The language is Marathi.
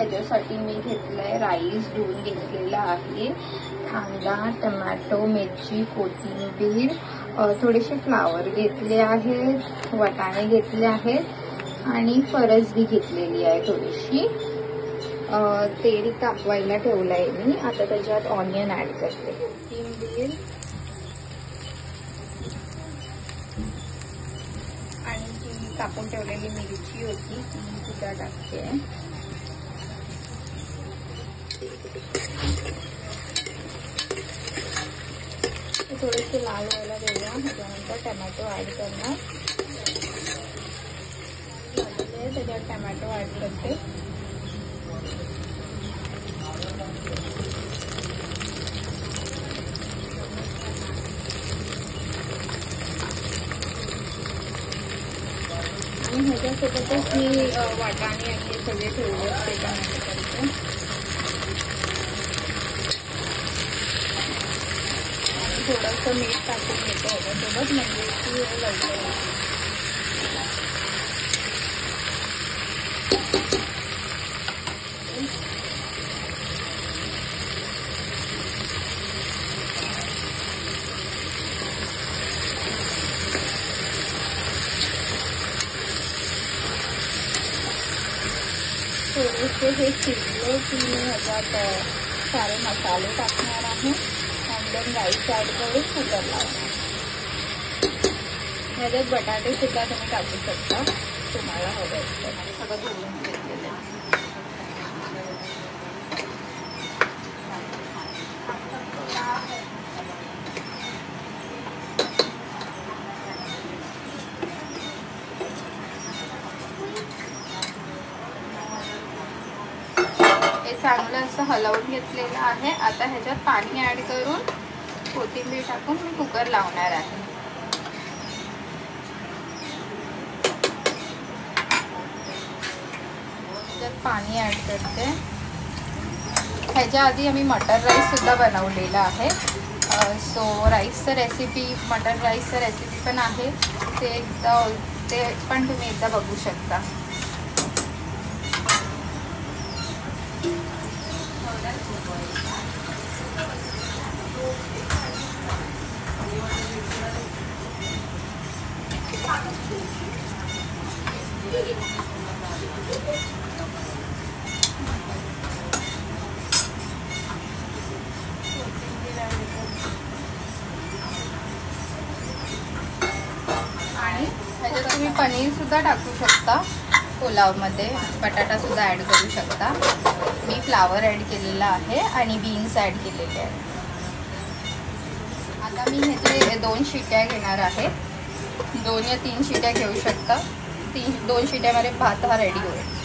ह्याच्यासाठी मी घेतलंय राईस धुवून घेतलेला आहे, कांदा, टमॅटो, मिरची, कोथिंबीर, थोडेसे फ्लावर घेतले आहेत, वाटाणे घेतले आहेत आणि फरसबी घेतलेली आहे थोडीशी. तेल तापवायला ठेवलंय मी. आता त्याच्यात ऑनियन ऍड करते. कोथिंबीर आणि जी कापून ठेवलेली मिरची होती ती सुद्धा टाकते. थोडेसे लाल व्हायला देऊया. त्याच्यानंतर टमॅटो ऍड करणार. त्याच्यात टमॅटो ऍड करते. आणि ह्याच्यासोबतच मी वाटाणे आणि सगळे ठेवले ते पण ऍड करते. थोडंसं मीठ टाकून घेते ह्याच्यासोबत, म्हणजे की लवकर होते. थोडेसे हे शिजले की मी ह्याच्यात सारे मसाले टाकणार आहे आणि राईस ऍड करून कुकर लावणार. ह्याच्यात बटाटे सुद्धा तुम्ही टाकू शकता तुम्हाला हवे असतं. सगळं धुवून घेतलेलं आहे. हे चांगलं असं हलवून घेतलेलं आहे. आता ह्याच्यात पाणी ऍड करून कोथिंबीर टाकून मी कुकर लावणार आहे. ह्याच्यात पाणी ऍड करते. ह्याच्या आधी आम्ही मटर राईस सुद्धा बनवलेला आहे. सो राईसचं रेसिपी, मटर राईसचं रेसिपी पण आहे, ते पण तुम्ही एकदा बघू शकता. आणि ह्याच्यात तुम्ही पनीर सुद्धा टाकू शकता. पुलावमध्ये बटाटा सुद्धा ऍड करू शकता. मी फ्लावर ऍड केलेला आहे आणि बीन्स ऍड केलेले आहेत. आता मी ह्याचे 2 शिट्या घेणार आहे. 2 या 3 शिट्या घेऊ शकता. 2 शिट्यामध्ये भात हा रेडी होईल.